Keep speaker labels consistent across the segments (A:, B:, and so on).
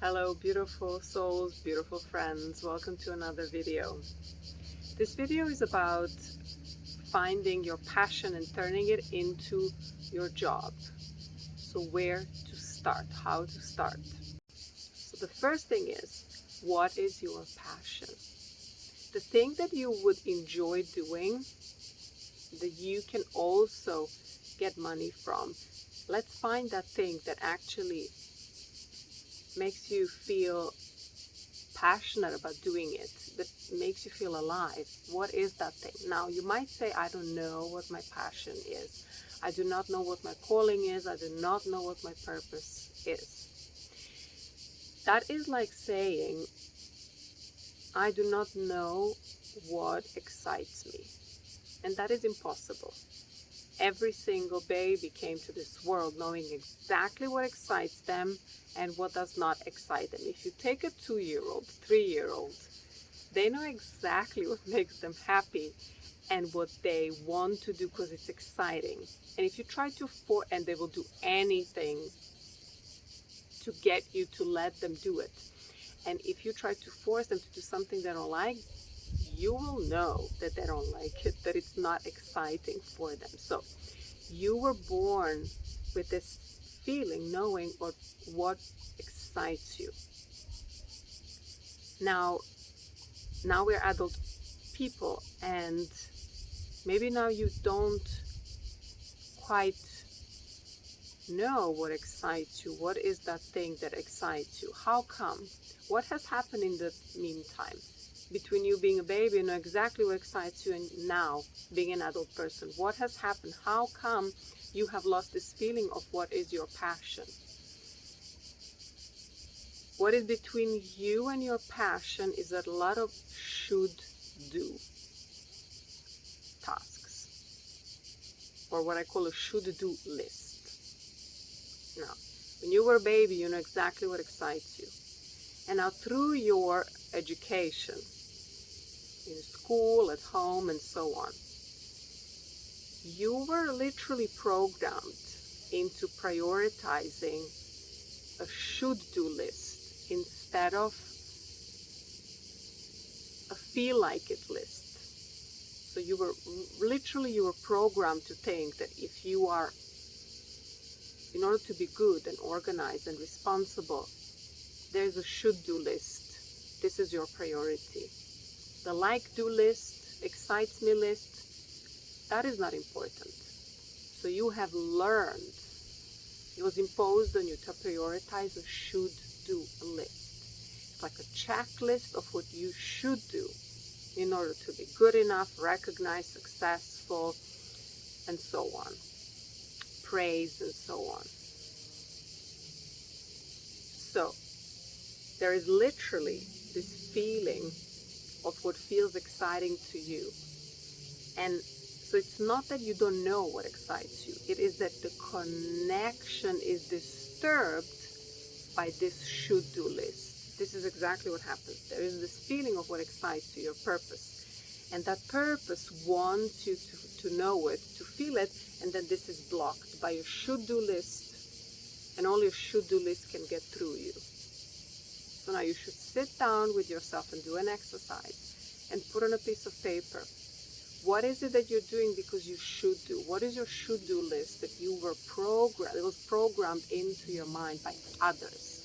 A: Hello beautiful souls, beautiful friends, welcome to another video. This video is about finding your passion and turning it into your job. So where to start, how to start. So the first thing is, what is your passion? The thing that you would enjoy doing, that you can also get money from. Let's find that thing that actually makes you feel passionate about doing it, that makes you feel alive. What is that thing? Now, you might say, I don't know what my passion is. I do not know what my calling is. I do not know what my purpose is. That is like saying, I do not know what excites me. And that is impossible. Every single baby came to this world knowing exactly what excites them and what does not excite them. If you take a 2-year-old, 3-year-old, they know exactly what makes them happy and what they want to do because it's exciting. And if you try to and they will do anything to get you to let them do it. And if you try to force them to do something they don't like, you will know that they don't like it, that it's not exciting for them. So you were born with this feeling, knowing what excites you. Now we're adult people, and maybe now you don't quite know what excites you. What is that thing that excites you? How come? What has happened in the meantime? Between you being a baby and know exactly what excites you and now being an adult person, what has happened? How come you have lost this feeling of what is your passion? What is between you and your passion is a lot of should-do tasks, or what I call a should-do list. Now, when you were a baby, you know exactly what excites you. And now through your education, in school, at home, and so on, you were literally programmed into prioritizing a should-do list instead of a feel-like-it list. So you were programmed to think that if you are, in order to be good and organized and responsible, there's a should-do list. This is your priority. The like-do list, excites me list, that is not important. So you have learned, it was imposed on you to prioritize a should-do list. It's like a checklist of what you should do in order to be good enough, recognized, successful, and so on. Praised and so on. So there is literally this feeling of what feels exciting to you. And so it's not that you don't know what excites you. It is that the connection is disturbed by this should-do list. This is exactly what happens. There is this feeling of what excites you, your purpose. And that purpose wants you to know it, to feel it, and then this is blocked by your should-do list. And only a should-do list can get through you. So now you should sit down with yourself and do an exercise and put on a piece of paper. What is it that you're doing because you should do? What is your should-do list that you were programmed, it was programmed into your mind by others?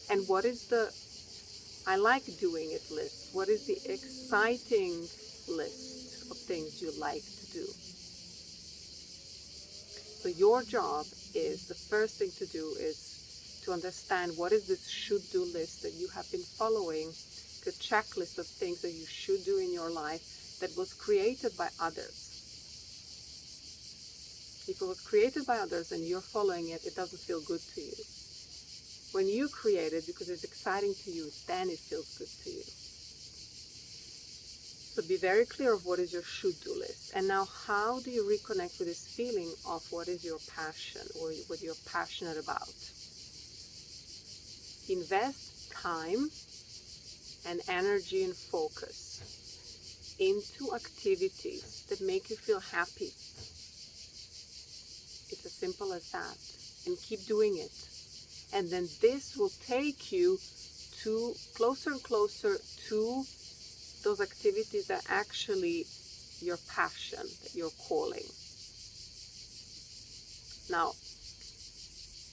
A: And what is the I like doing it list? What is the exciting list of things you like to do? So your job is, the first thing to do is to understand what is this should-do list that you have been following, the checklist of things that you should do in your life that was created by others. If it was created by others and you're following it, it doesn't feel good to you. When you create it because it's exciting to you, then it feels good to you. So be very clear of what is your should-do list. And now how do you reconnect with this feeling of what is your passion or what you're passionate about? Invest time and energy and focus into activities that make you feel happy. It's as simple as that. And keep doing it. And then this will take you to closer and closer to those activities that actually your passion, that your calling. Now,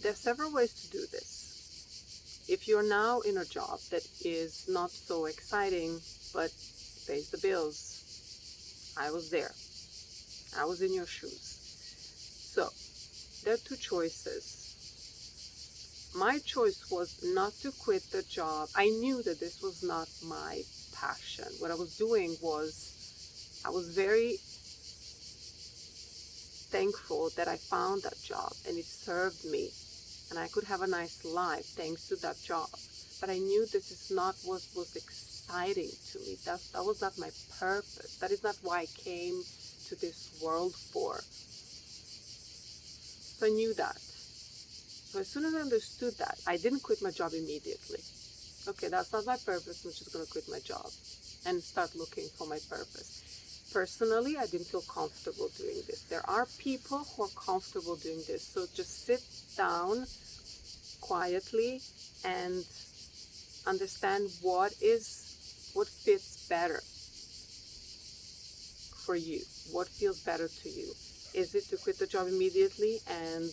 A: there are several ways to do this. If you're now in a job that is not so exciting, but pays the bills, I was there. I was in your shoes. So, there are two choices. My choice was not to quit the job. I knew that this was not my passion. What I was doing was, I was very thankful that I found that job and it served me and I could have a nice life thanks to that job. But I knew this is not what was exciting to me. That was not my purpose. That is not why I came to this world for. So I knew that. So as soon as I understood that, I didn't quit my job immediately. Okay, that's not my purpose. I'm just going to quit my job and start looking for my purpose. Personally, I didn't feel comfortable doing this. There are people who are comfortable doing this. So just sit down quietly and understand what fits better for you. What feels better to you? Is it to quit the job immediately and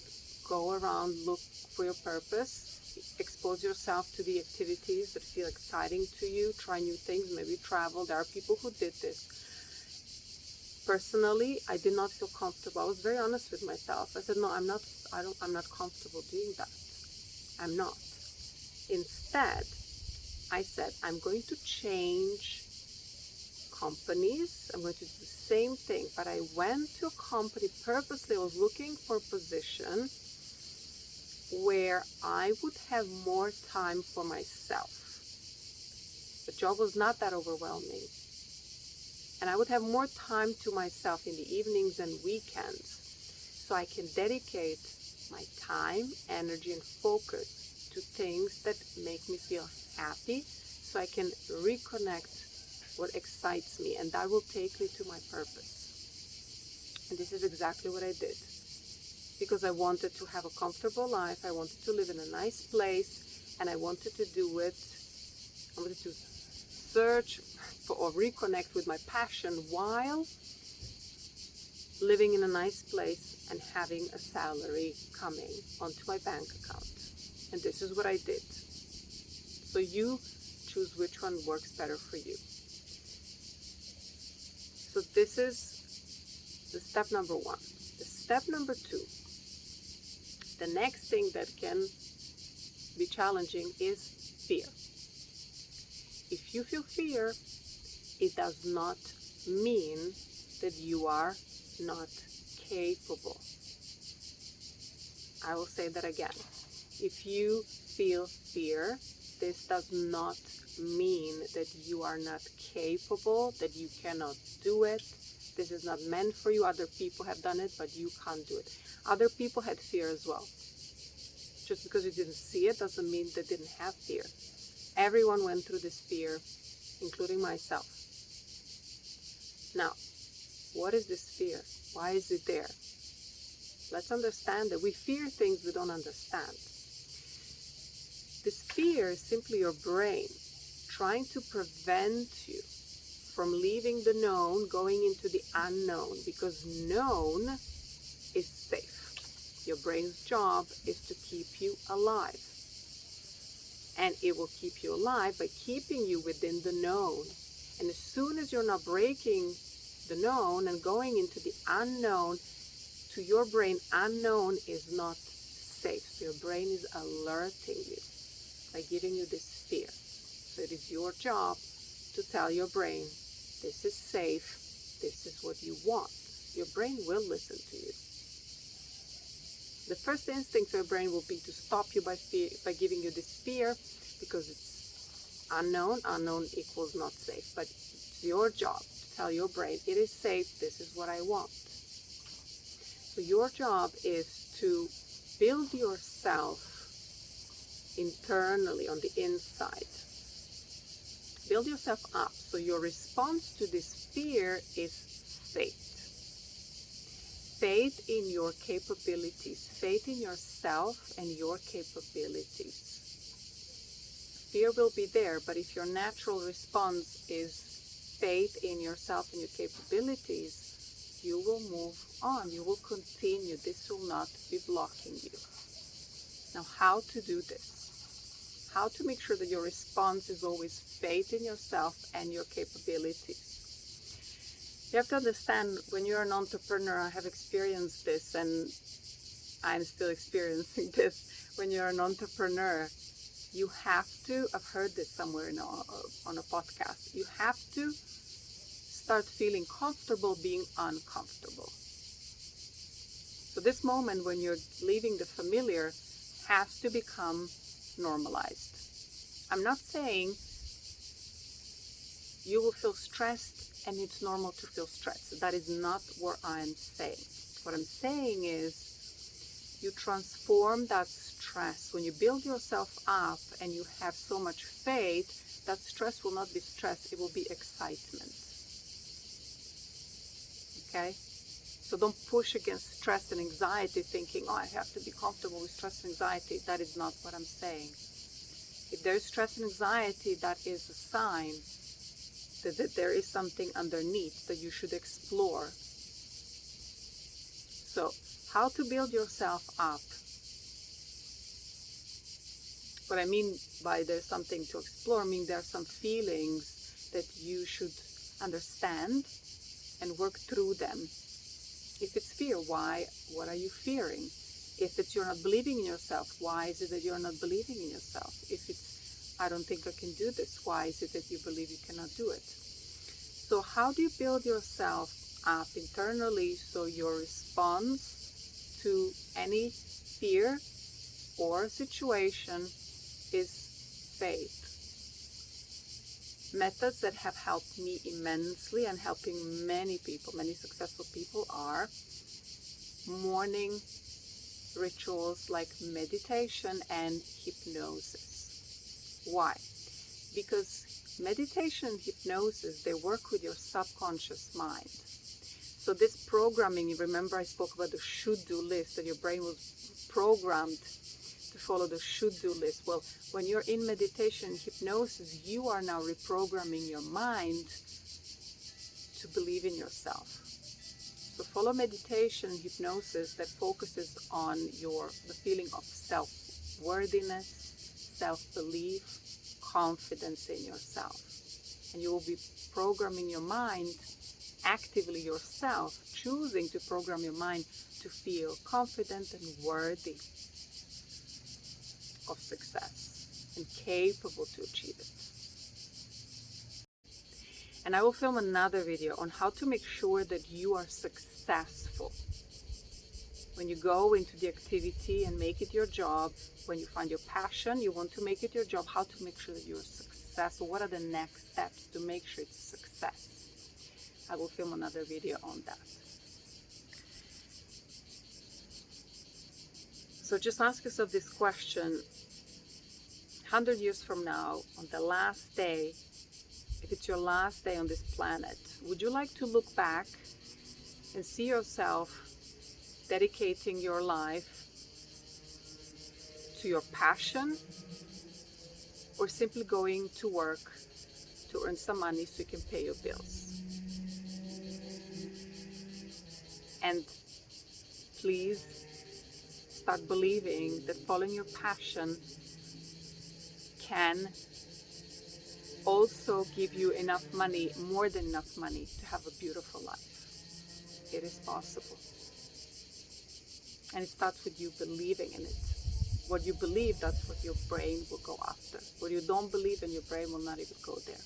A: go around, look for your purpose, expose yourself to the activities that feel exciting to you, try new things, maybe travel? There are people who did this. Personally, I did not feel comfortable. I was very honest with myself. I said, no, I'm not comfortable doing that. I'm not. Instead, I said, I'm going to change companies. I'm going to do the same thing. But I went to a company purposely. I was looking for a position where I would have more time for myself. The job was not that overwhelming. And I would have more time to myself in the evenings and weekends, so I can dedicate my time, energy, and focus to things that make me feel happy, so I can reconnect what excites me, and that will take me to my purpose. And this is exactly what I did, because I wanted to have a comfortable life, I wanted to live in a nice place, and I wanted to do it. I wanted to search for or reconnect with my passion while living in a nice place and having a salary coming onto my bank account. And this is what I did. So you choose which one works better for you. So this is the step number one. The step number two, the next thing that can be challenging is fear. If you feel fear, it does not mean that you are not capable. I will say that again. If you feel fear, this does not mean that you are not capable, that you cannot do it. This is not meant for you. Other people have done it, but you can't do it. Other people had fear as well. Just because you didn't see it doesn't mean they didn't have fear. Everyone went through this fear, including myself. Now, what is this fear? Why is it there? Let's understand that we fear things we don't understand. This fear is simply your brain trying to prevent you from leaving the known, going into the unknown, because known is safe. Your brain's job is to keep you alive. And it will keep you alive by keeping you within the known. And as soon as you're not breaking the known and going into the unknown, to your brain, unknown is not safe. So your brain is alerting you by giving you this fear. So it is your job to tell your brain, this is safe, this is what you want. Your brain will listen to you. The first instinct for your brain will be to stop you by giving you this fear, because it's unknown. Unknown equals not safe. But it's your job to tell your brain, it is safe, this is what I want. So your job is to build yourself internally on the inside. Build yourself up so your response to this fear is faith. faith in your capabilities, faith in yourself and your capabilities. Fear will be there, but if your natural response is faith in yourself and your capabilities, you will move on. You will continue. This will not be blocking you. Now, how to do this? How to make sure that your response is always faith in yourself and your capabilities? You have to understand, when you're an entrepreneur, I have experienced this and I'm still experiencing this. When you're an entrepreneur, you have to, I've heard this somewhere on a podcast, you have to start feeling comfortable being uncomfortable. So this moment when you're leaving the familiar has to become normalized. I'm not saying you will feel stressed and it's normal to feel stressed. That is not what I'm saying. What I'm saying is you transform that stress. When you build yourself up and you have so much faith, that stress will not be stress, it will be excitement. Okay? So don't push against stress and anxiety thinking, oh, I have to be comfortable with stress and anxiety. That is not what I'm saying. If there's stress and anxiety, that is a sign that there is something underneath that you should explore. So, how to build yourself up? What I mean by there's something to explore, I mean there are some feelings that you should understand and work through them. If it's fear, why? What are you fearing? If it's you're not believing in yourself, why is it that you're not believing in yourself? If it's I don't think I can do this, why is it that you believe you cannot do it? So how do you build yourself up internally so your response to any fear or situation is faith? Methods that have helped me immensely and helping many people, many successful people, are morning rituals like meditation and hypnosis. Why? Because meditation and hypnosis, they work with your subconscious mind. So this programming, you remember I spoke about the should-do list, that your brain was programmed to follow the should-do list. Well, when you're in meditation and hypnosis, you are now reprogramming your mind to believe in yourself. So follow meditation and hypnosis that focuses on the feeling of self-worthiness, self-belief, confidence in yourself. And you will be programming your mind actively yourself, choosing to program your mind to feel confident and worthy of success and capable to achieve it. And I will film another video on how to make sure that you are successful. When you go into the activity and make it your job, when you find your passion, you want to make it your job, how to make sure that you're successful. What are the next steps to make sure it's a success? I will film another video on that. So just ask yourself this question: 100 years from now, on the last day, if it's your last day on this planet, would you like to look back and see yourself dedicating your life to your passion, or simply going to work to earn some money so you can pay your bills? And please start believing that following your passion can also give you enough money, more than enough money, to have a beautiful life. It is possible. And it starts with you believing in it. What you believe, that's what your brain will go after. What you don't believe in, your brain will not even go there.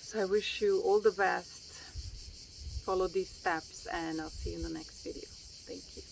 A: So I wish you all the best. Follow these steps and I'll see you in the next video. Thank you.